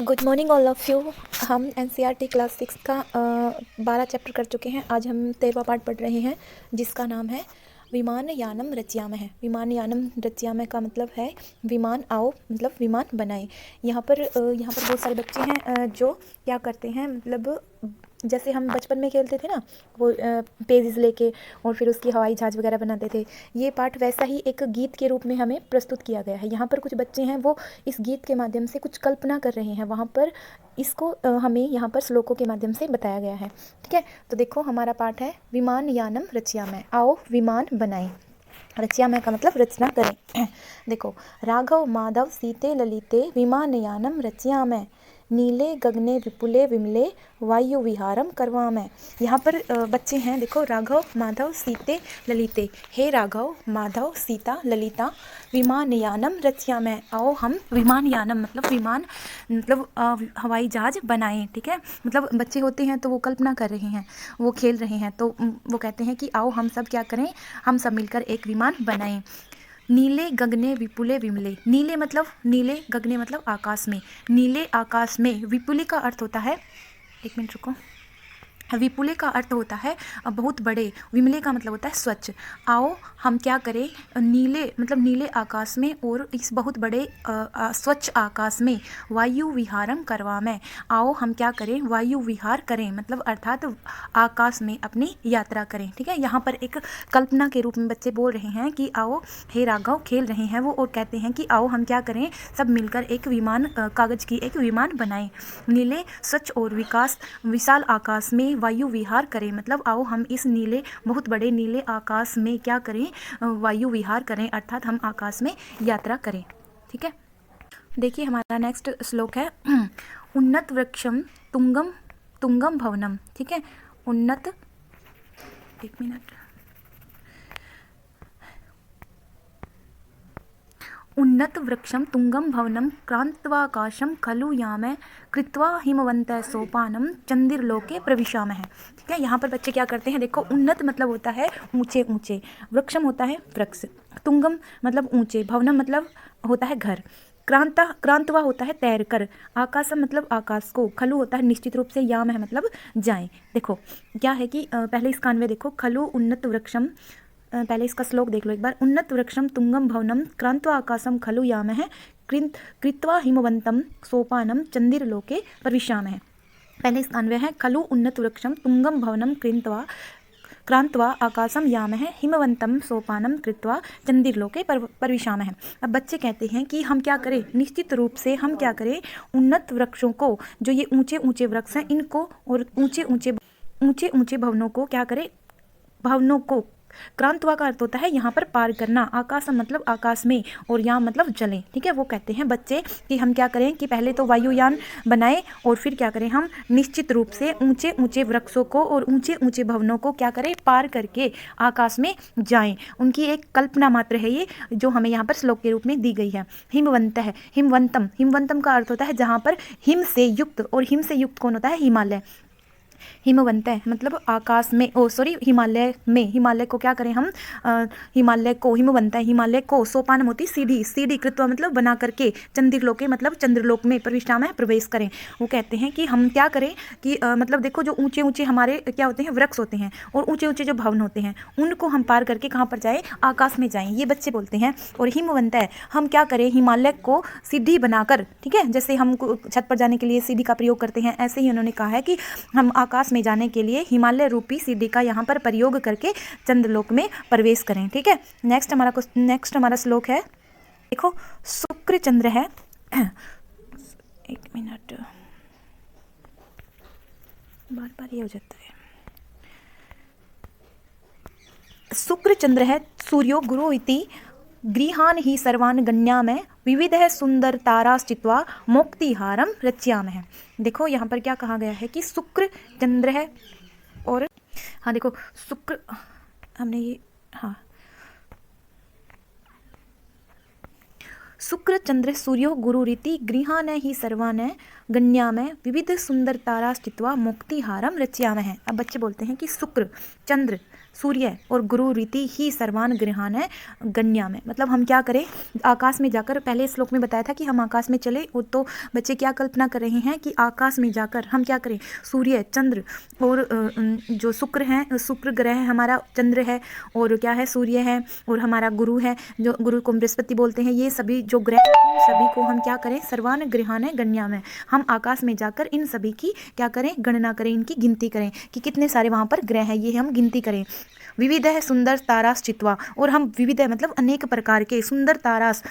Good morning all of you. हम NCERT class 6 का 12 chapter कर चुके हैं। आज हम 13वां पार्ट पढ़ रहे हैं जिसका नाम है विमानयानम रचयामः। विमानयानम रचयामः का मतलब है विमान आओ, मतलब विमान बनाएं। यहाँ पर बहुत सारे बच्चे हैं जो क्या करते हैं, मतलब जैसे हम बचपन में खेलते थे ना, वो पेजेस लेके और फिर उसकी हवाई जहाज़ वगैरह बनाते थे। ये पाठ वैसा ही एक गीत के रूप में हमें प्रस्तुत किया गया है। यहाँ पर कुछ बच्चे हैं वो इस गीत के माध्यम से कुछ कल्पना कर रहे हैं, वहाँ पर इसको हमें यहाँ पर श्लोकों के माध्यम से बताया गया है। ठीक है, तो देखो हमारा पाठ है विमानयानम रचयामः। आओ विमान बनाएं। रचयामः का मतलब रचना करें। देखो, राघव माधव सीते ललिते विमानयानम रचयामः, नीले गगने विपुले विमले वायु विहारम करवामः। यहाँ पर बच्चे हैं, देखो, राघव माधव सीते ललिते। हे राघव माधव सीता ललिता विमानयानम रचयामः, आओ हम विमानयानम मतलब विमान मतलब हवाई जहाज बनाएं। ठीक है, मतलब बच्चे होते हैं तो वो कल्पना कर रहे हैं, वो खेल रहे हैं, तो वो कहते हैं कि आओ हम सब क्या करें, हम सब मिलकर एक विमान बनाएं। नीले गगने विपुले विमले। नीले मतलब नीले, गगने मतलब आकाश में। नीले आकाश में, विपुले का अर्थ होता है, एक मिनट रुको, विपुले का अर्थ होता है बहुत बड़े, विमले का मतलब होता है स्वच्छ। आओ हम क्या करें, नीले मतलब नीले आकाश में और इस बहुत बड़े स्वच्छ आकाश में वायु विहारम करवामः। आओ हम क्या करें, वायु विहार करें, मतलब अर्थात आकाश में अपनी यात्रा करें। ठीक है, यहाँ पर एक कल्पना के रूप में बच्चे बोल रहे हैं कि आओ, हे राघव खेल रहे हैं वो और कहते हैं कि आओ हम क्या करें, सब मिलकर एक विमान, कागज की एक विमान बनाएं। नीले स्वच्छ और विशाल आकाश में वायु विहार करें, मतलब आओ हम इस नीले, बहुत बड़े नीले आकाश में क्या करें, वायु विहार करें, अर्थात हम आकाश में यात्रा करें। ठीक है, देखिए हमारा नेक्स्ट श्लोक है उन्नत वृक्षम तुंगम तुंगम भवनम। ठीक है, उन्नत, एक मिनट, उन्नत वृक्षम तुंगम भवनम क्रांत्वाकाशम खलु यामः कृत्वा हिमवन्तः सोपानम चंद्रलोके प्रविशामः। ठीक है, यहाँ पर बच्चे क्या करते हैं, देखो, उन्नत मतलब होता है ऊंचे ऊंचे, वृक्षम होता है वृक्ष, तुंगम मतलब ऊंचे, भवनम मतलब होता है घर, क्रांतवा होता है तैर कर, आकाशम मतलब आकाश को, खलु होता है निश्चित रूप से, याम है मतलब जाएं। देखो क्या है कि पहले इसका अन्वय देखो, खलु उन्नत वृक्षम, पहले इसका श्लोक देख लो एक बार। उन्नत वृक्षम तुंगम भवनम क्रांत्वा आकाशम खलु यामः कृत्वा हिमवंतम सोपानम चंद्रलोके प्रविशामः। पहले इसका अन्वय है, खलु उन्नत वृक्षम तुंगम भवनम क्रांत्वा आकाशम यामः हिमवंतम सोपानम कृत्वा चंद्रलोके प्रविशामः। अब बच्चे कहते हैं कि हम क्या करें, निश्चित रूप से हम क्या करें, उन्नत वृक्षों को, जो ये ऊंचे ऊंचे वृक्ष हैं इनको, और ऊंचे ऊंचे भवनों को क्या करें, भवनों को, क्रांतवा का अर्थ होता है यहाँ पर पार करना, आकाश मतलब आकाश में, और याम मतलब जले। ठीक है, वो कहते हैं बच्चे कि हम क्या करें कि पहले तो वायुयान बनाएं और फिर क्या करें, हम निश्चित रूप से ऊंचे ऊंचे वृक्षों को और ऊंचे ऊंचे भवनों को क्या करें, पार करके आकाश में जाएं। उनकी एक कल्पना मात्र है ये, जो हमें यहाँ पर श्लोक के रूप में दी गई है। हिमवंत है, हिमवंतम का अर्थ होता है जहाँ पर हिम से युक्त, और हिम से युक्त कौन होता है, हिमालय। हिमवंत है मतलब आकाश में, हिमालय में, हिमालय को क्या करें हम, हिमालय को, हिमवंत है हिमालय को, सोपानम होती सीढ़ी, सीढ़ी कृत्वा मतलब बना करके, चंद्रलोके मतलब चंद्रलोक में, प्रविष्टामः प्रवेश करें। वो कहते हैं कि हम क्या करें कि मतलब देखो, जो ऊंचे ऊंचे हमारे क्या होते हैं, वृक्ष होते हैं, और ऊंचे ऊंचे जो भवन होते हैं उनको हम पार करके कहाँ पर जाएं, आकाश में जाएं, ये बच्चे बोलते हैं। और हिमवंत है, हम क्या करें, हिमालय को सीढ़ी बनाकर, ठीक है, जैसे हम छत पर जाने के लिए सीढ़ी का प्रयोग करते हैं, ऐसे ही उन्होंने कहा है कि हम आकाश में जाने के लिए हिमालय रूपी सीढ़ी का यहाँ पर प्रयोग करके चंद्रलोक में प्रवेश करें। ठीक है, नेक्स्ट हमारा श्लोक है, देखो, शुक्र चंद्र है, एक मिनट, बार बार ये हो जाता है, शुक्र चंद्र है, सूर्यो गुरु इति गृहान ही सर्वान गण्यामः विविध सुंदर ताराश्चित्वा मोक्तिहारम रचयामः। देखो यहाँ पर क्या कहा गया है कि शुक्र चंद्र है, और हाँ देखो शुक्र, हमने ये, हाँ, शुक्र चंद्र सूर्यो गुरु रीति गृहान ही सर्वान गण्यामः विविध सुंदर ताराश्चित्वा मोक्तिहारम रचयामः। अब बच्चे बोलते हैं कि शुक्र चंद्र सूर्य और गुरु रीति ही सर्वान गृहान है गण्या में। मतलब हम क्या करें, आकाश में जाकर, पहले श्लोक में बताया था कि हम आकाश में चले, तो बच्चे क्या कल्पना कर रहे हैं कि आकाश में जाकर हम क्या करें, सूर्य, चंद्र और जो शुक्र है, शुक्र ग्रह है हमारा, चंद्र है और क्या है, सूर्य है और हमारा गुरु है, जो गुरु को बृहस्पति बोलते हैं, ये सभी जो ग्रह सभी को हम क्या करें, सर्वान गृहान है गण्या में, हम आकाश में जाकर इन सभी की क्या करें, गणना करें, इनकी गिनती करें कि कितने सारे वहाँ पर ग्रह हैं, ये हम गिनती करें। विविध है सुंदर तारास चित्वा, और हम विविध है मतलब अनेक प्रकार के सुंदर तारास,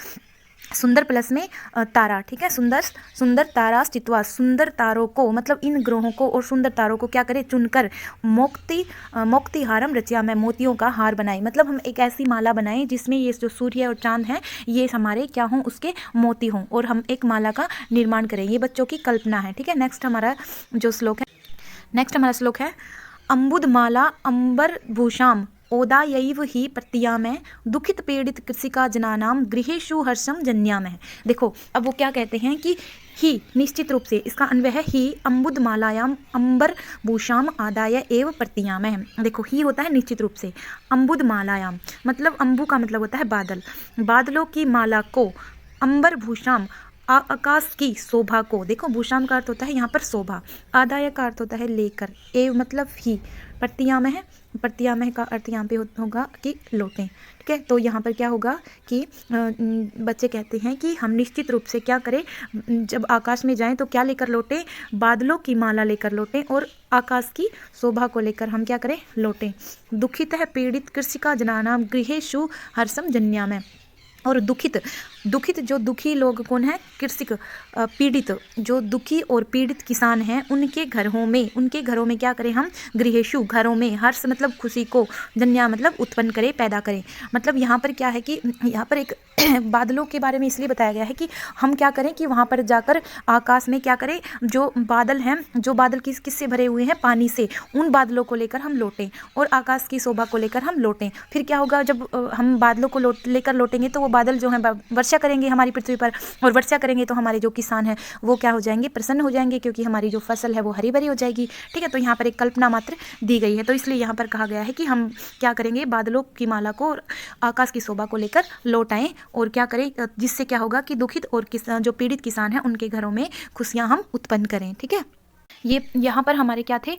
सुंदर प्लस में तारा, ठीक है, सुंदर सुंदर तारास चित्वा, सुंदर तारों को मतलब इन ग्रहों को और सुंदर तारों को क्या करें, चुनकर मोक्ति हारम रचिया में, मोतियों का हार बनाए। मतलब हम एक ऐसी माला बनाएं जिसमें ये जो सूर्य और चांद हैं ये हमारे क्या हों, उसके मोती हों, और हम एक माला का निर्माण करें। ये बच्चों की कल्पना है, ठीक है। नेक्स्ट हमारा श्लोक है अम्बुदमाला अंबर भूषाम ओदायैव ही प्रत्यामय दुखित पीड़ित कृषिका जनानाम गृहेषु हर्षम जन्यामय। देखो अब वो क्या कहते हैं कि ही निश्चित रूप से, इसका अन्वय है ही अम्बुदमालायाम अंबर भूषाम आदाय एव प्रत्यामय। देखो ही होता है निश्चित रूप से, अम्बुदमालायाम मतलब अम्बु का मतलब होता है बादल, बादलों की माला को, अंबर भूषाम आकाश की शोभा को, देखो भूषाम का अर्थ होता है यहाँ पर शोभा, आदाय का अर्थ होता है लेकर, एव मतलब ही, प्रत्यामय है, प्रत्यामय का अर्थ यहाँ पे होगा कि लौटें, ठीक है। तो यहाँ पर क्या होगा कि बच्चे कहते हैं कि हम निश्चित रूप से क्या करें, जब आकाश में जाएं तो क्या लेकर लौटें, बादलों की माला लेकर लौटें और आकाश की शोभा को लेकर हम क्या करें, लौटें। दुखित है पीड़ित कृषिका जनानाम गृहेषु हर्षम जन्यामय, और दुखित जो दुखी लोग कौन है, कृषिक, पीड़ित जो दुखी और पीड़ित किसान हैं उनके घरों में क्या करें हम, गृहेषु घरों में, हर्ष मतलब खुशी को, जन्या मतलब उत्पन्न करें, पैदा करें। मतलब यहाँ पर क्या है कि यहाँ पर एक बादलों के बारे में इसलिए बताया गया है कि हम क्या करें कि वहाँ पर जाकर आकाश में क्या करें, जो बादल हैं, जो बादल किससे भरे हुए हैं, पानी से, उन बादलों को लेकर हम लौटें और आकाश की शोभा को लेकर हम लौटें। फिर क्या होगा, जब हम बादलों को लेकर लौटेंगे तो वो बादल जो हैं वर्षा करेंगे हमारी पृथ्वी पर, और वर्षा करेंगे तो हमारे जो किसान हैं वो क्या हो जाएंगे, प्रसन्न हो जाएंगे, क्योंकि हमारी जो फसल है वो हरी भरी हो जाएगी, ठीक है। तो यहाँ पर एक कल्पना मात्र दी गई है, तो इसलिए यहाँ पर कहा गया है कि हम क्या करेंगे, बादलों की माला को और आकाश की शोभा को लेकर लौट आएं, और क्या करें, जिससे क्या होगा कि दुखित और किसान जो पीड़ित किसान हैं उनके घरों में खुशियाँ हम उत्पन्न करें, ठीक है। ये यहाँ पर हमारे क्या थे,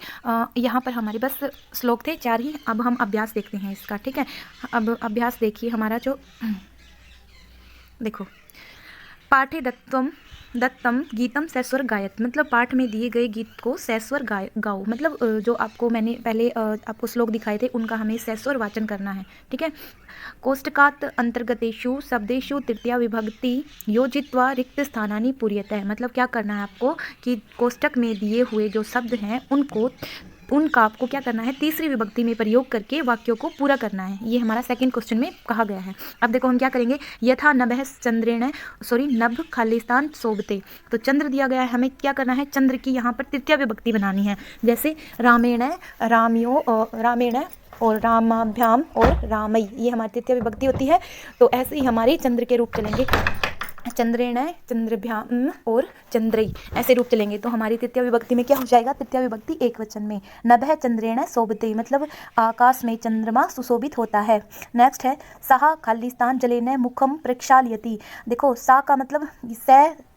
यहाँ पर हमारे बस श्लोक थे 4 ही। अब हम अभ्यास देखते हैं इसका, ठीक है। अब अभ्यास देखिए हमारा जो, देखो पाठे दत्तम गीतम सस्वर गायत, मतलब पाठ में दिए गए गीत को सस्वर गाओ, मतलब जो आपको मैंने पहले आपको श्लोक दिखाए थे उनका हमें सस्वर वाचन करना है, ठीक है। कोष्टकात अंतर्गतेषु शब्देषु तृतीया विभक्ति योजित्वा रिक्त स्थानानि पूर्यतः, मतलब क्या करना है आपको कि कोष्टक में दिए हुए जो शब्द हैं उनका आपको क्या करना है, तीसरी विभक्ति में प्रयोग करके वाक्यों को पूरा करना है। ये हमारा सेकंड क्वेश्चन में कहा गया है। अब देखो हम क्या करेंगे, यथा नभः चंद्रेण नभ खालिस्तान शोभते, तो चंद्र दिया गया है, हमें क्या करना है, चंद्र की यहाँ पर तृतीय विभक्ति बनानी है। जैसे रामेण और रामाभ्याम और रामई, ये हमारी तृतीय विभक्ति होती है। तो ऐसे ही हमारे चंद्र के रूप चलेंगे, चंद्रेण, चंद्रभ्याम और चंद्रई, ऐसे रूप चलेंगे। तो हमारी तृतीय विभक्ति में क्या हो जाएगा, तृतीय विभक्ति एक वचन में, नभः चंद्रेण शोभते, मतलब आकाश में चंद्रमा सुशोभित होता है। नेक्स्ट है सहा खालिस्तान जलेन मुखम प्रक्षालयति, देखो सा का मतलब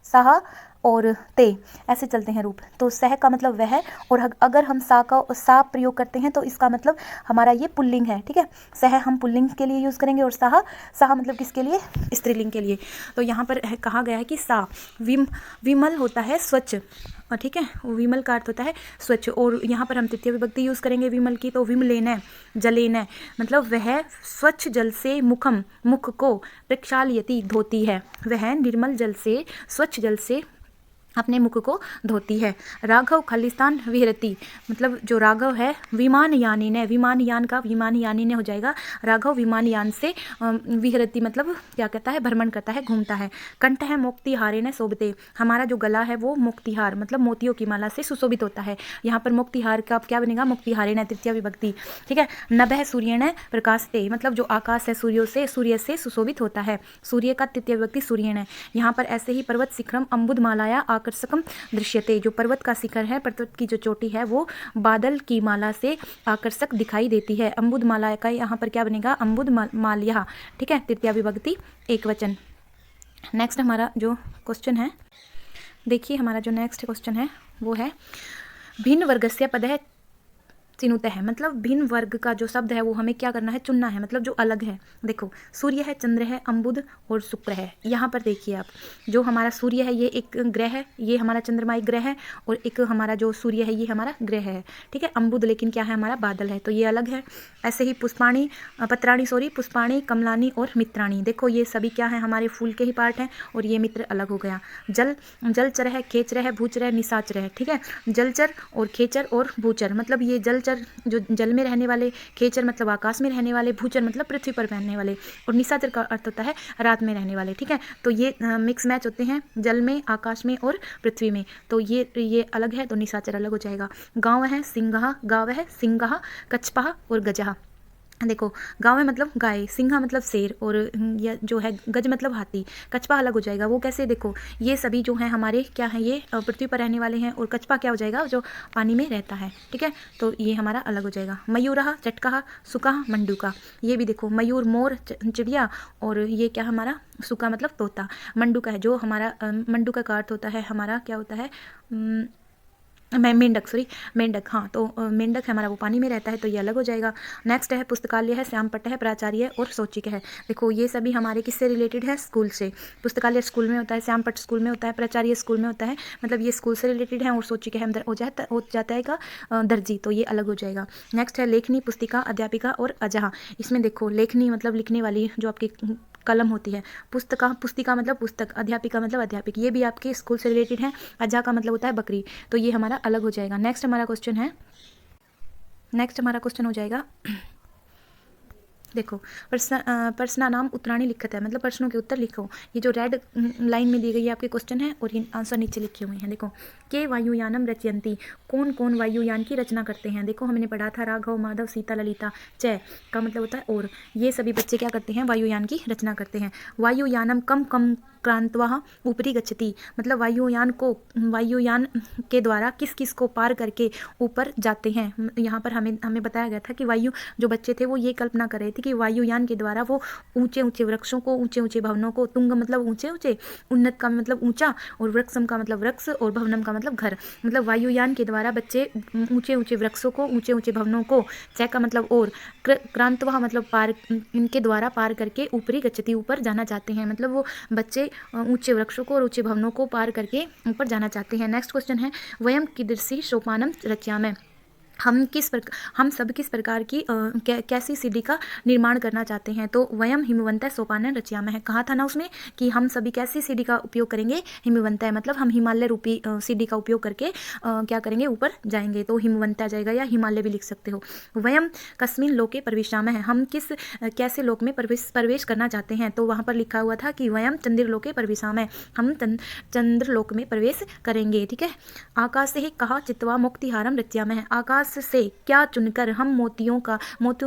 सहा और ते, ऐसे चलते हैं रूप। तो सह का मतलब वह, और अगर हम सा प्रयोग करते हैं तो इसका मतलब हमारा ये पुल्लिंग है, ठीक है। सह हम पुल्लिंग के लिए यूज़ करेंगे और साहा मतलब किसके लिए, स्त्रीलिंग के लिए। तो यहाँ पर कहा गया है कि सा विमल होता है स्वच्छ, ठीक है, विमल का अर्थ होता है स्वच्छ, और यहाँ पर हम तृतीय विभक्ति यूज़ करेंगे विमल की, तो विमलेन जलेन, मतलब वह स्वच्छ जल से मुख को प्रक्षालयति धोती है, वह निर्मल जल से, स्वच्छ जल से अपने मुख को धोती है। राघव खालिस्तान विहरती, मतलब जो राघव है विमानयानी ने, विमानयान का विमानयानी ने हो जाएगा, राघव विमानयान से विहरती मतलब क्या कहता है, भ्रमण करता है, घूमता है। कंठ है मोक्तिहारे ने शोभते, हमारा जो गला है वो मोक्तिहार मतलब मोतियों की माला से सुशोभित होता है। यहाँ पर मोक्तिहार का क्या बनेगा, मोक्तिहारे ने तृतीय विभक्ति, ठीक है। नभः सूर्य ने प्रकाशते, मतलब जो आकाश है सूर्य से सुशोभित होता है, सूर्य का तृतीय विभक्ति सूर्य ने। यहाँ पर ऐसे ही पर्वत शिखरम अम्बुदमालाया आकर्षकम दृश्यते, जो पर्वत का शिखर है, पर्वत की जो चोटी है वो बादल की माला से आकर्षक दिखाई देती है। अम्बुद माला का यहाँ पर क्या बनेगा, अम्बुद माल्या, ठीक है, तृतीया विभक्ति एक वचन। नेक्स्ट हमारा जो क्वेश्चन है, देखिए हमारा जो नेक्स्ट क्वेश्चन है वो है भिन्न वर्गस्य पदः चिनुतः है, मतलब भिन्न वर्ग का जो शब्द है वो हमें क्या करना है, चुनना है, मतलब जो अलग है। देखो सूर्य है, चंद्र है, अम्बुद और शुक्र है। यहाँ पर देखिए आप, जो हमारा सूर्य है ये एक ग्रह है, ये हमारा चंद्रमा एक ग्रह है, और एक हमारा जो सूर्य है ये हमारा ग्रह है, ठीक है। अम्बुद लेकिन क्या है, हमारा बादल है, तो ये अलग है। ऐसे ही पुष्पाणी, कमलानी और मित्राणी, देखो ये सभी क्या है, हमारे फूल के ही पार्ट हैं, और ये मित्र अलग हो गया। जलचर है, खेचर है, भूचर है, निशाचर है, ठीक है। जलचर और खेचर और भूचर, मतलब ये जलचर जो जल में रहने वाले, खेचर मतलब आकाश में रहने वाले, भूचर मतलब पृथ्वी पर रहने वाले, और निशाचर का अर्थ होता है रात में रहने वाले, ठीक है। तो ये मिक्स मैच होते हैं जल में, आकाश में और पृथ्वी में, तो ये अलग है, तो निशाचर अलग हो जाएगा। गाँव है सिंह, कछपा और गजहा, देखो गाँव में मतलब गाय, सिंहा मतलब शेर, और यह जो है गज मतलब हाथी, कछपा अलग हो जाएगा। वो कैसे, देखो ये सभी जो हैं हमारे क्या हैं, ये पृथ्वी पर रहने वाले हैं, और कछपा क्या हो जाएगा, जो पानी में रहता है, ठीक है। तो ये हमारा अलग हो जाएगा। मयूरहा, चटका, सुका, मंडूका, ये भी देखो मयूर मोर चिड़िया, और ये क्या हमारा सुका मतलब तोता, मंडूका है जो हमारा मंडूका का अर्थ होता है हमारा क्या होता है, मेंढक, हाँ, तो मेंढक है हमारा, वो पानी में रहता है, तो ये अलग हो जाएगा। नेक्स्ट है पुस्तकालय है, श्यामपट्ट है, प्राचार्य और शौचिक है। देखो ये सभी हमारे किससे रिलेटेड है, स्कूल से। पुस्तकालय स्कूल में होता है, श्यामपट्ट स्कूल में होता है, प्राचार्य स्कूल में होता है, मतलब ये स्कूल से रिलेटेड है, और शौचिक है अंदर हो जाता है दर्जी, तो ये अलग हो जाएगा। नेक्स्ट है लेखनी, पुस्तिका, अध्यापिका और अजहा। इसमें देखो लेखनी मतलब लिखने वाली जो आपकी कलम होती है, पुस्तिका मतलब पुस्तक, अध्यापिका मतलब अध्यापिक, ये भी आपके स्कूल से रिलेटेड है। अजा का मतलब होता है बकरी, तो ये हमारा अलग हो जाएगा। नेक्स्ट हमारा क्वेश्चन हो जाएगा देखो प्रश्न नाम उत्तराणी लिखत है, मतलब प्रश्नों के उत्तर लिखो। ये जो रेड लाइन में दी गई है आपके क्वेश्चन है, और ये आंसर नीचे लिखे हुए हैं। देखो के वायुयानम रचयंती, कौन कौन वायुयान की रचना करते हैं। देखो हमने पढ़ा था राघव, माधव, सीता, ललिता, च का मतलब होता है और, ये सभी बच्चे क्या करते हैं, वायुयान की रचना करते हैं। वायुयानम कम क्रांतवा ऊपरी गच्छति, मतलब वायुयान के द्वारा किस किस को पार करके ऊपर जाते हैं। यहाँ पर हमें बताया गया था कि वायु जो बच्चे थे वो ये कल्पना कर रहे थे कि वायुयान के द्वारा वो ऊंचे ऊंचे वृक्षों को, ऊंचे ऊंचे भवनों को, तुंग मतलब ऊंचे ऊंचे, उन्नत का मतलब ऊंचा, और वृक्षम का मतलब वृक्ष, और भवनम का मतलब घर, मतलब वायुयान के द्वारा बच्चे ऊंचे ऊंचे वृक्षों को, ऊंचे ऊंचे भवनों को, चय का मतलब और, क्रांतवा मतलब पार, इनके द्वारा पार करके ऊपरी गच्छति ऊपर जाना चाहते हैं, मतलब वो बच्चे ऊंचे वृक्षों को और ऊंचे भवनों को पार करके ऊपर जाना चाहते हैं। नेक्स्ट क्वेश्चन है वयम कीदृशी सोपानम रचयामः, हम सब किस प्रकार की कैसी सीढ़ी का निर्माण करना चाहते हैं। तो वयम हिमवंतः सोपानम रचयामः, कहा था ना उसमें कि हम सभी कैसी सीढ़ी का उपयोग करेंगे, हिमवंतः मतलब हम हिमालय रूपी सीढ़ी का उपयोग करके क्या करेंगे, ऊपर जाएंगे, तो हिमवंतः जाएगा, या हिमालय भी लिख सकते हो। वयम कस्मिन लोके प्रविशामः, हम किस कैसे लोक में प्रवेश करना चाहते हैं। तो वहाँ पर लिखा हुआ था कि वयम चंद्रलोके प्रविशामः, हम चंद्रलोक में प्रवेश करेंगे, ठीक है। आकाश से ही कहा चित्वा मुक्तिहारम रचयामः, आकाश से क्या चुनकर हम मोतियों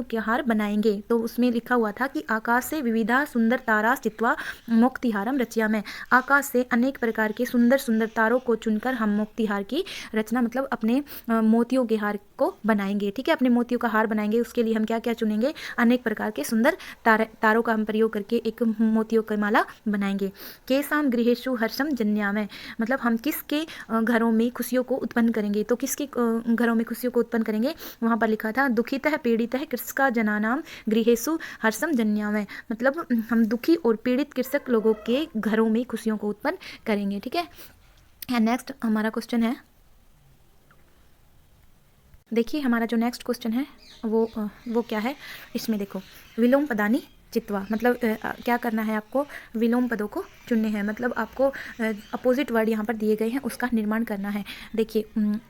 के हार बनाएंगे। तो उसमें लिखा हुआ था कि आकाश से विविधा सुंदर तारा चित्वा मोक्तिहारम रचयामः, आकाश से अनेक प्रकार के सुंदर सुंदर तारों को चुनकर हम मोक्तिहार की रचना मतलब अपने मोतियों के हार को बनाएंगे, ठीक है। अपने मोतियों का हार बनाएंगे, उसके लिए हम क्या क्या चुनेंगे, अनेक प्रकार के सुंदर तारों का हम प्रयोग करके एक मोतियों की माला बनाएंगे। केसाम गृहेषु हर्षम जन्यामः, मतलब हम किसके घरों में खुशियों को उत्पन्न करेंगे। तो किसके घरों में खुशियों को उत्पन्न करेंगे, वहाँ पर लिखा था दुखितः पीड़ितः कृषका जनानाम गृहेषु हर्षम जन्यामः, मतलब हम दुखी और पीड़ित कृषक लोगों के घरों में खुशियों को उत्पन्न करेंगे, ठीक है। नेक्स्ट हमारा क्वेश्चन है, देखिए हमारा जो नेक्स्ट क्वेश्चन है वो क्या है, इसमें देखो विलोम पदानी चित्वा, मतलब क्या करना है आपको, विलोम पदों को चुनने हैं, मतलब आपको अपोजिट वर्ड यहाँ पर दिए गए हैं उसका निर्माण करना है। देखिए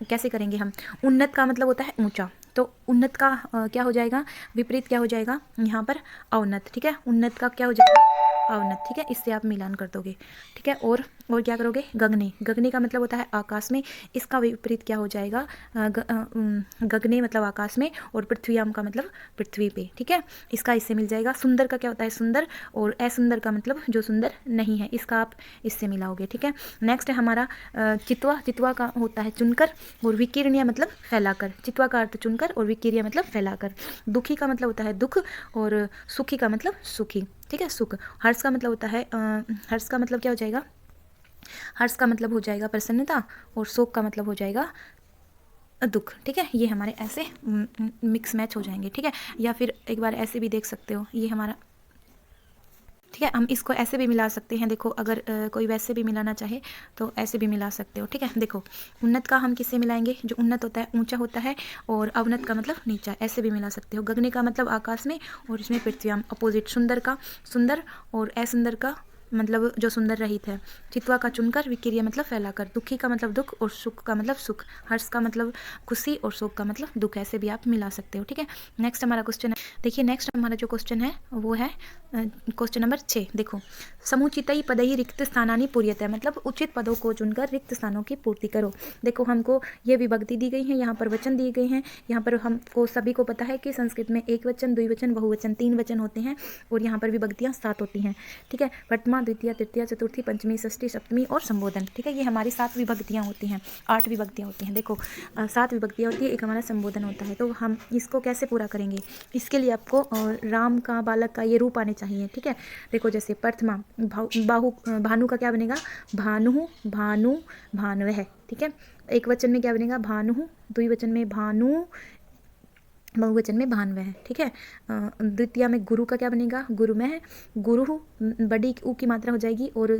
कैसे करेंगे हम, उन्नत का मतलब होता है ऊंचा, तो उन्नत का क्या हो जाएगा, विपरीत क्या हो जाएगा यहाँ पर अवनत, ठीक है। उन्नत का क्या हो जाएगा, अवनत, ठीक है, इससे आप मिलान कर दोगे, ठीक है। और और क्या करोगे, गगने। गगने का मतलब होता है आकाश में, इसका विपरीत क्या हो जाएगा, गगने मतलब आकाश में, और पृथ्व्याम का मतलब पृथ्वी पे, ठीक है। इसका इससे मिल जाएगा। सुंदर का क्या होता है, सुंदर, और असुंदर का मतलब जो सुंदर नहीं है, इसका आप इससे मिलाओगे, ठीक है। नेक्स्ट है हमारा चितवा। चितवा का होता है चुनकर, और विकीर्ण्य मतलब फैलाकर। चितवा का अर्थ चुनकर और विकीर्य मतलब फैलाकर। दुखी का मतलब होता है दुख, और सुखी का मतलब सुखी, ठीक है, सुख। हर्ष का मतलब होता है हर्ष का मतलब क्या हो जाएगा, हर्ष का मतलब हो जाएगा प्रसन्नता, और शोक का मतलब हो जाएगा दुख, ठीक है। ये हमारे ऐसे मिक्स मैच हो जाएंगे, ठीक है। या फिर एक बार ऐसे भी देख सकते हो, ये हमारा, ठीक है। हम इसको ऐसे भी मिला सकते हैं, देखो अगर कोई वैसे भी मिलाना चाहे तो ऐसे भी मिला सकते हो, ठीक है। देखो उन्नत का हम किससे मिलाएंगे, जो उन्नत होता है ऊंचा होता है, और अवनत का मतलब नीचा, ऐसे भी मिला सकते हो। गगने का मतलब आकाश में, और इसमें पृथ्व्याम अपोजिट। सुंदर का सुंदर, और असुंदर का मतलब जो सुंदर रहित है। चितवा का चुनकर, विकीर्य मतलब फैलाकर। दुखी का मतलब दुख, और सुख का मतलब सुख। हर्ष का मतलब खुशी, और शोक का मतलब दुख, ऐसे भी आप मिला सकते हो, ठीक है। नेक्स्ट हमारा क्वेश्चन है, देखिए नेक्स्ट हमारा जो क्वेश्चन है वो है क्वेश्चन नंबर 6। देखो, समुचितई पदई रिक्त स्थानानि पूर्यते, मतलब उचित पदों को चुनकर रिक्त स्थानों की पूर्ति करो। देखो हमको ये विभक्ति दी गई है, यहाँ पर वचन दिए गए हैं। यहाँ पर हमको सभी को पता है कि संस्कृत में एक वचन, द्विवचन, बहुवचन, 3 वचन होते हैं, और यहाँ पर विभक्तियाँ 7 होती हैं, ठीक है। प्रथमा, द्वितीय, तृतीय, चतुर्थी, पंचमी, षष्ठी, सप्तमी और संबोधन, ठीक है। ये हमारी 7 विभक्तियाँ होती हैं, 8 विभक्तियाँ होती हैं। देखो 7 विभक्तियाँ होती है, एक हमारा संबोधन होता है। तो हम इसको कैसे पूरा करेंगे, इसके लिए आपको राम का, बालक का ये रूप आने चाहिए, ठीक है। देखो जैसे प्रथमा बाहु, भानु का क्या बनेगा, भानु, भानु, भानवः, ठीक है। एक वचन में क्या बनेगा, भानु। द्विवचन में भानु, बहुवचन में भानवः, ठीक है। द्वितीय में गुरु का क्या बनेगा, गुरुमः, गुरु, बड़ी ऊ की मात्रा हो जाएगी, और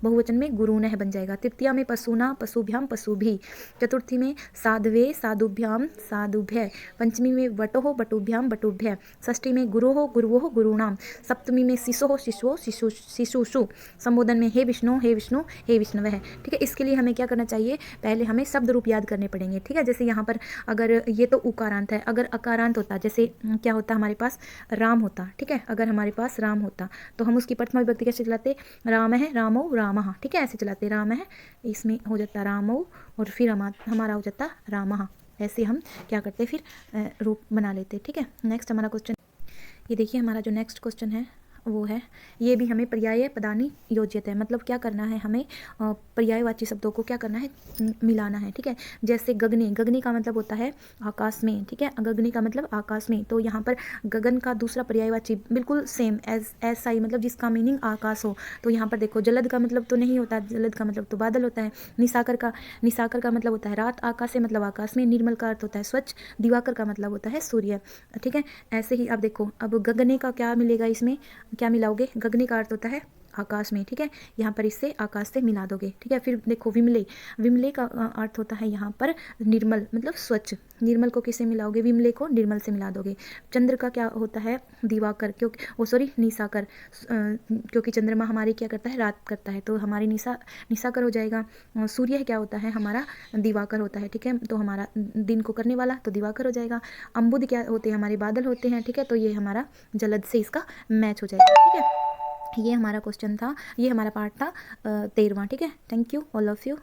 बहुवचन में गुरुनः बन जाएगा। तृतीय में पशुना, पशुभ्याम, पशुभी। चतुर्थी में साधवे, साधुभ्याम, साधुभ्य। पंचमी में वटोः, वटुभ्याम, वटुभ्य। षष्ठी में गुरोः, गुरुवोः, गुरूणाम। सप्तमी में शिशोः, शिशुओं, शिशुषु। संबोधन में हे विष्णु, हे विष्णु, हे विष्णवः, ठीक है। इसके लिए हमें क्या करना चाहिए, पहले हमें शब्द रूप याद करने पड़ेंगे, ठीक है। जैसे यहाँ पर अगर ये तो उकारांत है, अगर अकारांत होता, जैसे क्या होता हमारे पास, राम होता, ठीक है। अगर हमारे पास राम होता तो हम उसकी प्रथमा विभक्ति कैसे चलाते, राम है, रामो, रामः, ठीक है, ऐसे चलाते। राम है, इसमें हो जाता रामो, और फिर हमारा हो जाता रामः। ऐसे हम क्या करते, फिर रूप बना लेते, ठीक है। नेक्स्ट हमारा क्वेश्चन, ये देखिए हमारा जो नेक्स्ट क्वेश्चन है वो है, ये भी हमें पर्याय पदानी योज्यते है, मतलब क्या करना है, हमें पर्यायवाची शब्दों को क्या करना है, मिलाना है, ठीक है। जैसे गगने, गगने का मतलब होता है आकाश में, ठीक है। गगने का मतलब आकाश में, तो यहाँ पर गगन का दूसरा पर्यायवाची बिल्कुल सेम ऐसा ही, मतलब जिसका मीनिंग आकाश हो। तो यहाँ पर देखो जलद का मतलब तो नहीं होता, जलद का मतलब तो बादल होता है। निशाकर का मतलब होता है रात, आकाश से मतलब आकाश में। निर्मल का अर्थ होता है स्वच्छ, दिवाकर का मतलब होता है सूर्य, ठीक है। ऐसे ही आप देखो, अब गगने का क्या मिलेगा, इसमें क्या मिलाओगे, गगने का अर्थ होता है आकाश में, ठीक है। यहाँ पर इससे आकाश से मिला दोगे, ठीक है। फिर देखो विमले, विमले का अर्थ होता है यहाँ पर निर्मल, मतलब स्वच्छ। निर्मल को किससे मिलाओगे, विमले को निर्मल से मिला दोगे। चंद्र का क्या होता है, दिवाकर, क्योंकि निशाकर, क्योंकि चंद्रमा हमारी क्या करता है, रात करता है, तो हमारी निशाकर हो जाएगा। सूर्य क्या होता है, हमारा दिवाकर होता है, ठीक है, तो हमारा दिन को करने वाला, तो दिवाकर हो जाएगा। अम्बुद क्या होते हैं, हमारे बादल होते हैं, ठीक है, तो ये हमारा जलद से इसका मैच हो जाएगा, ठीक है। ये हमारा क्वेश्चन था, ये हमारा पार्ट था 13वां, ठीक है। Thank you all of you.